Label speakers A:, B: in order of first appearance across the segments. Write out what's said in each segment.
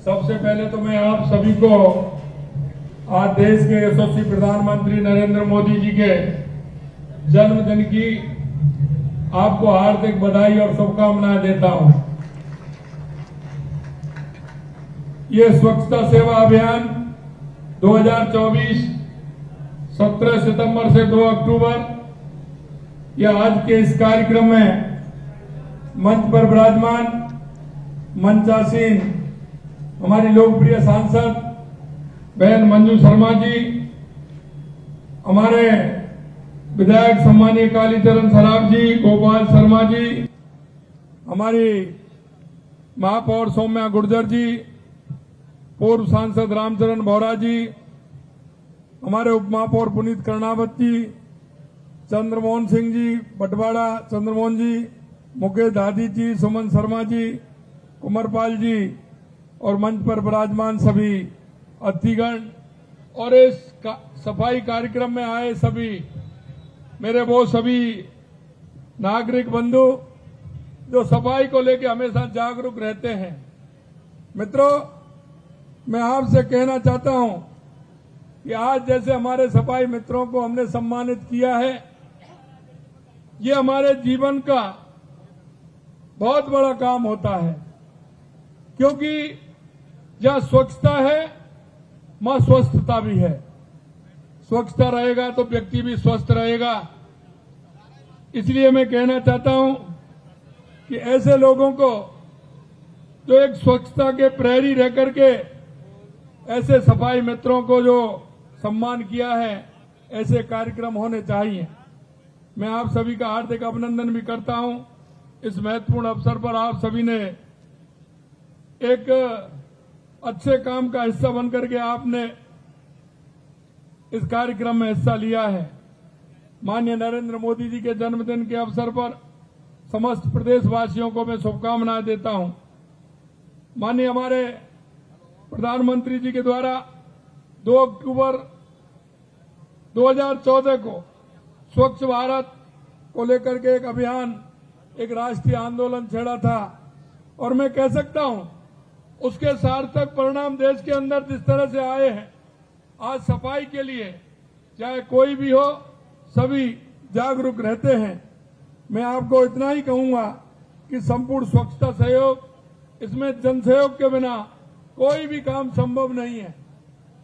A: सबसे पहले तो मैं आप सभी को आज देश के यशस्वी प्रधानमंत्री नरेंद्र मोदी जी के जन्मदिन की आपको हार्दिक बधाई और शुभकामनाएं देता हूं। ये स्वच्छता सेवा अभियान 2024 17 सितंबर से 2 अक्टूबर या आज के इस कार्यक्रम में मंच पर विराजमान मंचासीन हमारी लोकप्रिय सांसद बहन मंजू शर्मा जी, हमारे विधायक सम्मानीय कालीचरण सराफ जी, गोपाल शर्मा जी, हमारी महापौर सौम्या गुर्जर जी, पूर्व सांसद रामचरण बोहरा जी, हमारे उप महापौर पुनीत कर्णावत जी, चंद्रमोहन सिंह जी, बटवाड़ा चंद्रमोहन जी, मुकेश दादी जी, सुमन शर्मा जी, कुमारपाल जी और मंच पर विराजमान सभी अतिथिगण और इस सफाई कार्यक्रम में आए सभी मेरे वो सभी नागरिक बंधु जो सफाई को लेकर हमेशा जागरूक रहते हैं। मित्रों, मैं आपसे कहना चाहता हूं कि आज जैसे हमारे सफाई मित्रों को हमने सम्मानित किया है, ये हमारे जीवन का बहुत बड़ा काम होता है, क्योंकि जहां स्वच्छता है वहां स्वस्थता भी है। स्वच्छता रहेगा तो व्यक्ति भी स्वस्थ रहेगा। इसलिए मैं कहना चाहता हूं कि ऐसे लोगों को जो एक स्वच्छता के प्रहरी रह करके ऐसे सफाई मित्रों को जो सम्मान किया है, ऐसे कार्यक्रम होने चाहिए। मैं आप सभी का हार्दिक अभिनंदन भी करता हूं। इस महत्वपूर्ण अवसर पर आप सभी ने एक अच्छे काम का हिस्सा बनकर के आपने इस कार्यक्रम में हिस्सा लिया है। माननीय नरेंद्र मोदी जी के जन्मदिन के अवसर पर समस्त प्रदेशवासियों को मैं शुभकामनाएं देता हूं। माननीय हमारे प्रधानमंत्री जी के द्वारा 2 अक्टूबर 2014 को स्वच्छ भारत को लेकर के एक अभियान, एक राष्ट्रीय आंदोलन छेड़ा था और मैं कह सकता हूं उसके सार्थक परिणाम देश के अंदर जिस तरह से आए हैं, आज सफाई के लिए चाहे कोई भी हो सभी जागरूक रहते हैं। मैं आपको इतना ही कहूंगा कि संपूर्ण स्वच्छता सहयोग, इसमें जनसहयोग के बिना कोई भी काम संभव नहीं है।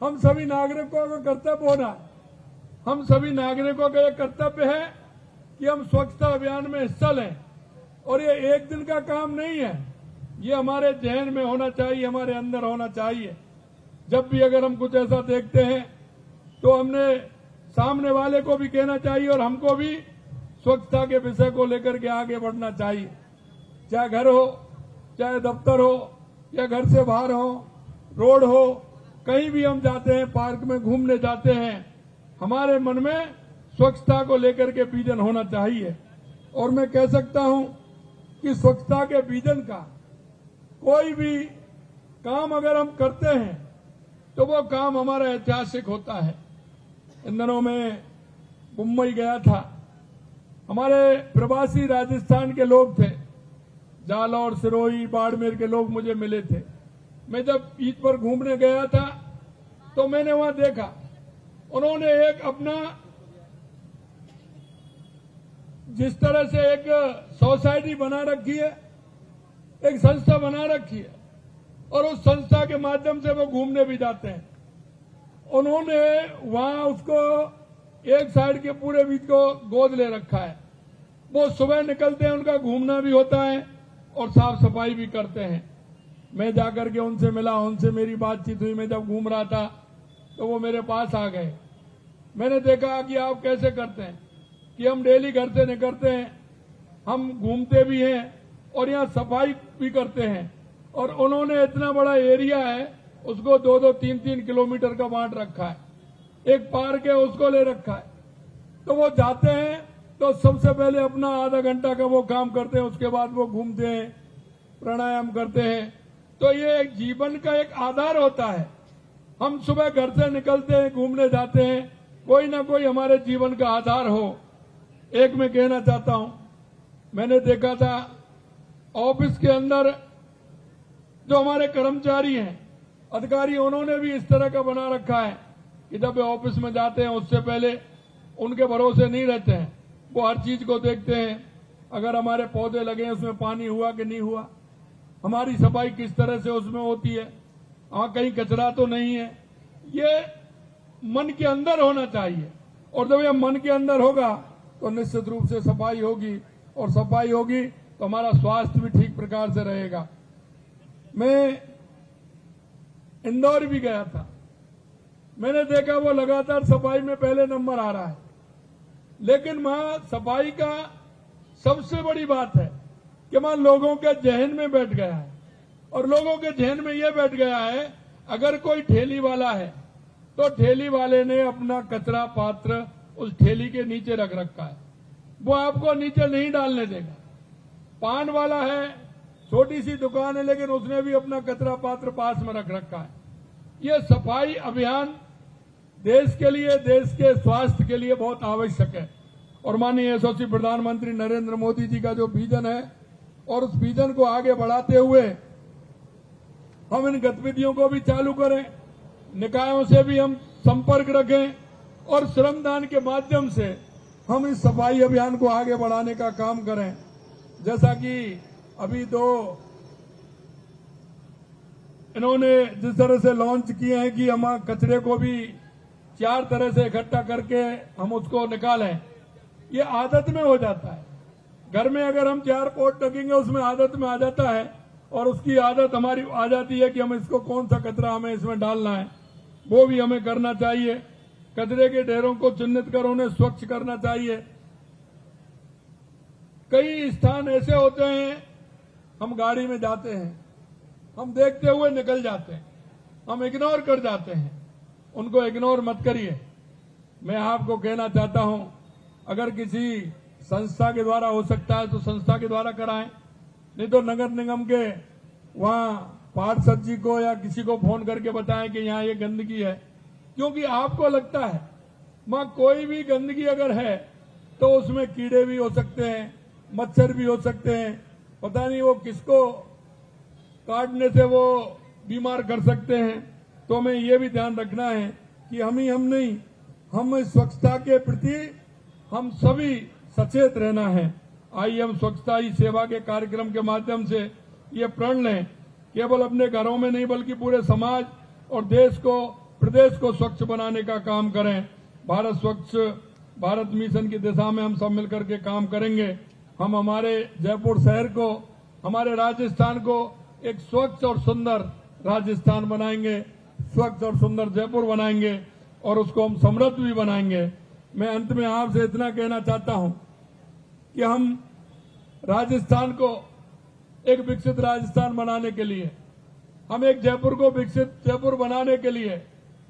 A: हम सभी नागरिकों का कर्तव्य होना है, हम सभी नागरिकों का यह कर्तव्य है कि हम स्वच्छता अभियान में हिस्सा लें। और ये एक दिन का काम नहीं है, ये हमारे जहन में होना चाहिए, हमारे अंदर होना चाहिए। जब भी अगर हम कुछ ऐसा देखते हैं तो हमने सामने वाले को भी कहना चाहिए और हमको भी स्वच्छता के विषय को लेकर के आगे बढ़ना चाहिए। चाहे घर हो, चाहे दफ्तर हो, या घर से बाहर हो, रोड हो, कहीं भी हम जाते हैं, पार्क में घूमने जाते हैं, हमारे मन में स्वच्छता को लेकर के विजन होना चाहिए। और मैं कह सकता हूं कि स्वच्छता के विजन का कोई भी काम अगर हम करते हैं तो वो काम हमारा ऐतिहासिक होता है। इन दिनों में मुंबई गया था, हमारे प्रवासी राजस्थान के लोग थे, जालौर, सिरोही, बाड़मेर के लोग मुझे मिले थे। मैं जब ईद पर घूमने गया था तो मैंने वहां देखा उन्होंने एक अपना जिस तरह से एक सोसाइटी बना रखी है, एक संस्था बना रखी है और उस संस्था के माध्यम से वो घूमने भी जाते हैं। उन्होंने वहां उसको एक साइड के पूरे बीच को गोद ले रखा है। वो सुबह निकलते हैं, उनका घूमना भी होता है और साफ सफाई भी करते हैं। मैं जाकर के उनसे मिला, उनसे मेरी बातचीत हुई। मैं जब घूम रहा था तो वो मेरे पास आ गए। मैंने देखा कि आप कैसे करते हैं, कि हम डेली घर से निकलते हैं, हम घूमते भी हैं और यहाँ सफाई भी करते हैं। और उन्होंने इतना बड़ा एरिया है, उसको 2-2, 3-3 किलोमीटर का बांट रखा है। एक पार्क है, उसको ले रखा है। तो वो जाते हैं तो सबसे पहले अपना आधा घंटा का वो काम करते हैं, उसके बाद वो घूमते हैं, प्राणायाम करते हैं। तो ये जीवन का एक आधार होता है। हम सुबह घर से निकलते हैं, घूमने जाते हैं, कोई ना कोई हमारे जीवन का आधार हो। एक मैं कहना चाहता हूं, मैंने देखा था ऑफिस के अंदर जो हमारे कर्मचारी हैं अधिकारी उन्होंने भी इस तरह का बना रखा है कि जब वे ऑफिस में जाते हैं उससे पहले उनके भरोसे नहीं रहते हैं। वो हर चीज को देखते हैं, अगर हमारे पौधे लगे हैं उसमें पानी हुआ कि नहीं हुआ, हमारी सफाई किस तरह से उसमें होती है, वहां कहीं कचरा तो नहीं है। ये मन के अंदर होना चाहिए, और जब ये मन के अंदर होगा तो निश्चित रूप से सफाई होगी, और सफाई होगी तो हमारा स्वास्थ्य भी ठीक प्रकार से रहेगा। मैं इंदौर भी गया था, मैंने देखा वो लगातार सफाई में पहले नंबर आ रहा है, लेकिन वहां सफाई का सबसे बड़ी बात है कि वहां लोगों के जहन में बैठ गया है, और लोगों के जहन में यह बैठ गया है अगर कोई ठेली वाला है तो ठेली वाले ने अपना कचरा पात्र उस ठेली के नीचे रख रखा है, वो आपको नीचे नहीं डालने देगा। पान वाला है, छोटी सी दुकान है, लेकिन उसने भी अपना कचरा पात्र पास में रख रखा है। ये सफाई अभियान देश के लिए, देश के स्वास्थ्य के लिए बहुत आवश्यक है, और माननीय यशस्वी प्रधानमंत्री नरेंद्र मोदी जी का जो विजन है, और उस विजन को आगे बढ़ाते हुए हम इन गतिविधियों को भी चालू करें, निकायों से भी हम संपर्क रखें, और श्रमदान के माध्यम से हम इस सफाई अभियान को आगे बढ़ाने का काम करें। जैसा कि अभी इन्होंने जिस तरह से लॉन्च किए हैं कि हम कचरे को भी 4 तरह से इकट्ठा करके हम उसको निकालें, ये आदत में हो जाता है। घर में अगर हम 4 पॉट रखेंगे उसमें आदत में आ जाता है, और उसकी आदत हमारी आ जाती है कि हम इसको कौन सा कचरा हमें इसमें डालना है, वो भी हमें करना चाहिए। कचरे के ढेरों को चिन्हित कर उन्हें स्वच्छ करना चाहिए। कई स्थान ऐसे होते हैं, हम गाड़ी में जाते हैं, हम देखते हुए निकल जाते हैं, हम इग्नोर कर जाते हैं, उनको इग्नोर मत करिए। मैं आपको कहना चाहता हूं, अगर किसी संस्था के द्वारा हो सकता है तो संस्था के द्वारा कराएं, नहीं तो नगर निगम के वहां पार्षद जी को या किसी को फोन करके बताएं कि यहां ये गंदगी है, क्योंकि आपको लगता है वहां कोई भी गंदगी अगर है तो उसमें कीड़े भी हो सकते हैं, मच्छर भी हो सकते हैं, पता नहीं वो किसको काटने से वो बीमार कर सकते हैं। तो हमें ये भी ध्यान रखना है कि हम नहीं, हम स्वच्छता के प्रति हम सभी सचेत रहना है। आइए हम स्वच्छता ही सेवा के कार्यक्रम के माध्यम से ये प्रण लें, केवल अपने घरों में नहीं बल्कि पूरे समाज और देश को, प्रदेश को स्वच्छ बनाने का काम करें। भारत स्वच्छ भारत मिशन की दिशा में हम सब मिलकर के काम करेंगे। हम हमारे जयपुर शहर को, हमारे राजस्थान को एक स्वच्छ और सुंदर राजस्थान बनाएंगे, स्वच्छ और सुंदर जयपुर बनाएंगे, और उसको हम समृद्ध भी बनाएंगे। मैं अंत में आपसे इतना कहना चाहता हूं कि हम राजस्थान को एक विकसित राजस्थान बनाने के लिए, हम एक जयपुर को विकसित जयपुर बनाने के लिए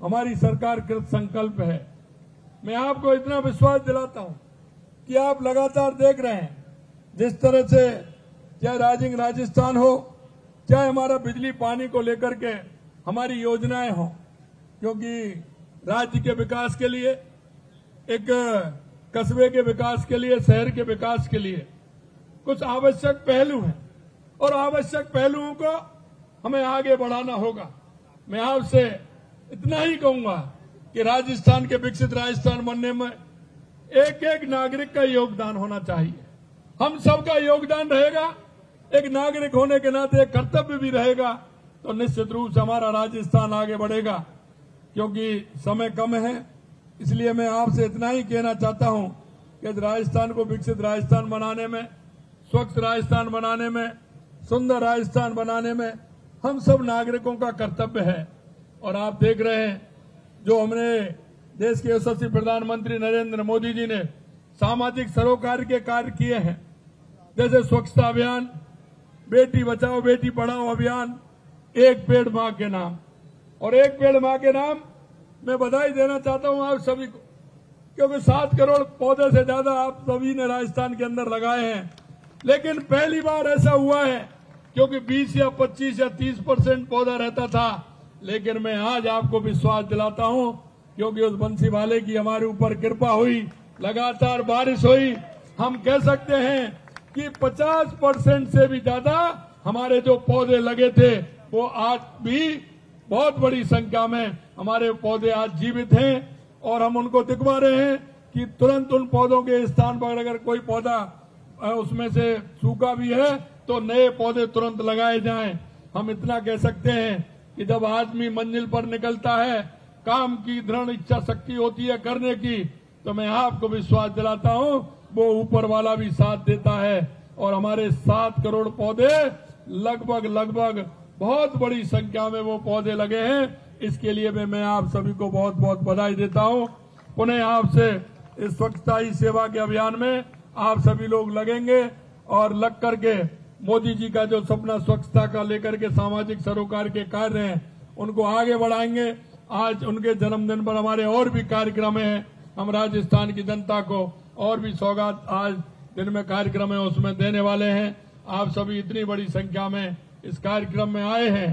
A: हमारी सरकार कृत संकल्प है। मैं आपको इतना विश्वास दिलाता हूं कि आप लगातार देख रहे हैं, जिस तरह से चाहे राइजिंग राजस्थान हो, चाहे हमारा बिजली पानी को लेकर के हमारी योजनाएं हों, क्योंकि राज्य के विकास के लिए, एक कस्बे के विकास के लिए, शहर के विकास के लिए कुछ आवश्यक पहलू हैं, और आवश्यक पहलुओं को हमें आगे बढ़ाना होगा। मैं आपसे इतना ही कहूंगा कि राजस्थान के विकसित राजस्थान बनने में एक एक नागरिक का योगदान होना चाहिए। हम सबका योगदान रहेगा, एक नागरिक होने के नाते एक कर्तव्य भी रहेगा, तो निश्चित रूप से हमारा राजस्थान आगे बढ़ेगा। क्योंकि समय कम है, इसलिए मैं आपसे इतना ही कहना चाहता हूं कि राजस्थान को विकसित राजस्थान बनाने में, स्वच्छ राजस्थान बनाने में, सुंदर राजस्थान बनाने में हम सब नागरिकों का कर्तव्य है। और आप देख रहे हैं जो हमने देश के यशस्वी प्रधानमंत्री नरेंद्र मोदी जी ने सामाजिक सरोकार के कार्य किए हैं, जैसे स्वच्छता अभियान, बेटी बचाओ बेटी पढ़ाओ अभियान, एक पेड़ मां के नाम, और एक पेड़ मां के नाम मैं बधाई देना चाहता हूं आप सभी को, क्योंकि 7 करोड़ पौधे से ज्यादा आप सभी ने राजस्थान के अंदर लगाए हैं। लेकिन पहली बार ऐसा हुआ है, क्योंकि 20 या 25 या 30% पौधा रहता था, लेकिन मैं आज आपको विश्वास दिलाता हूं, क्योंकि उस बंसी वाले की हमारे ऊपर कृपा हुई, लगातार बारिश हुई, हम कह सकते हैं कि 50% से भी ज्यादा हमारे जो पौधे लगे थे वो आज भी बहुत बड़ी संख्या में हमारे पौधे आज जीवित हैं और हम उनको दिखवा रहे हैं कि तुरंत उन पौधों के स्थान पर अगर कोई पौधा उसमें से सूखा भी है तो नए पौधे तुरंत लगाए जाएं। हम इतना कह सकते हैं कि जब आदमी मंजिल पर निकलता है, काम की दृढ़ इच्छा शक्ति होती है करने की, तो मैं आपको विश्वास दिलाता हूं वो ऊपर वाला भी साथ देता है। और हमारे 7 करोड़ पौधे लगभग बहुत बड़ी संख्या में वो पौधे लगे हैं। इसके लिए मैं आप सभी को बहुत बहुत बधाई देता हूं। पुनः आपसे इस स्वच्छता ही सेवा के अभियान में आप सभी लोग लगेंगे और लग करके मोदी जी का जो सपना स्वच्छता का लेकर के सामाजिक सरोकार के कार्य हैं उनको आगे बढ़ाएंगे। आज उनके जन्मदिन पर हमारे और भी कार्यक्रम हैं। हम राजस्थान की जनता को और भी सौगात आज दिन में कार्यक्रम है उसमें देने वाले हैं। आप सभी इतनी बड़ी संख्या में इस कार्यक्रम में आए हैं।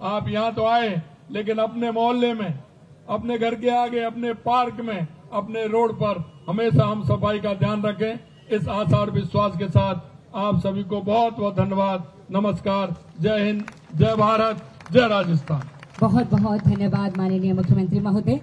A: आप यहाँ तो आए, लेकिन अपने मोहल्ले में, अपने घर के आगे, अपने पार्क में, अपने रोड पर हमेशा हम सफाई का ध्यान रखें। इस आशा और विश्वास के साथ आप सभी को बहुत बहुत धन्यवाद। नमस्कार। जय हिंद, जय भारत, जय राजस्थान।
B: बहुत बहुत धन्यवाद माननीय मुख्यमंत्री महोदय।